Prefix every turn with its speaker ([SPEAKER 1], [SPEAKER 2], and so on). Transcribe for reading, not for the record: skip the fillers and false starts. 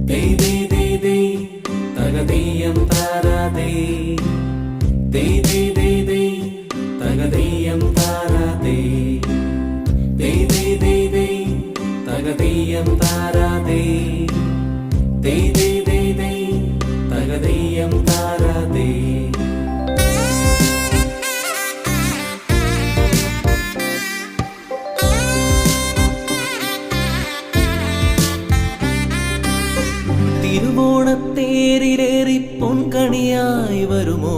[SPEAKER 1] Dey dey dey dey, tagadiyam tarade. Dey dey dey dey, tagadiyam tarade. Dey dey dey dey, tagadiyam tarade. Dey dey dey dey, tagadiyam tarade. തിരുവോണത്തേരിലേറി പൊൻകണിയായി വരുമോ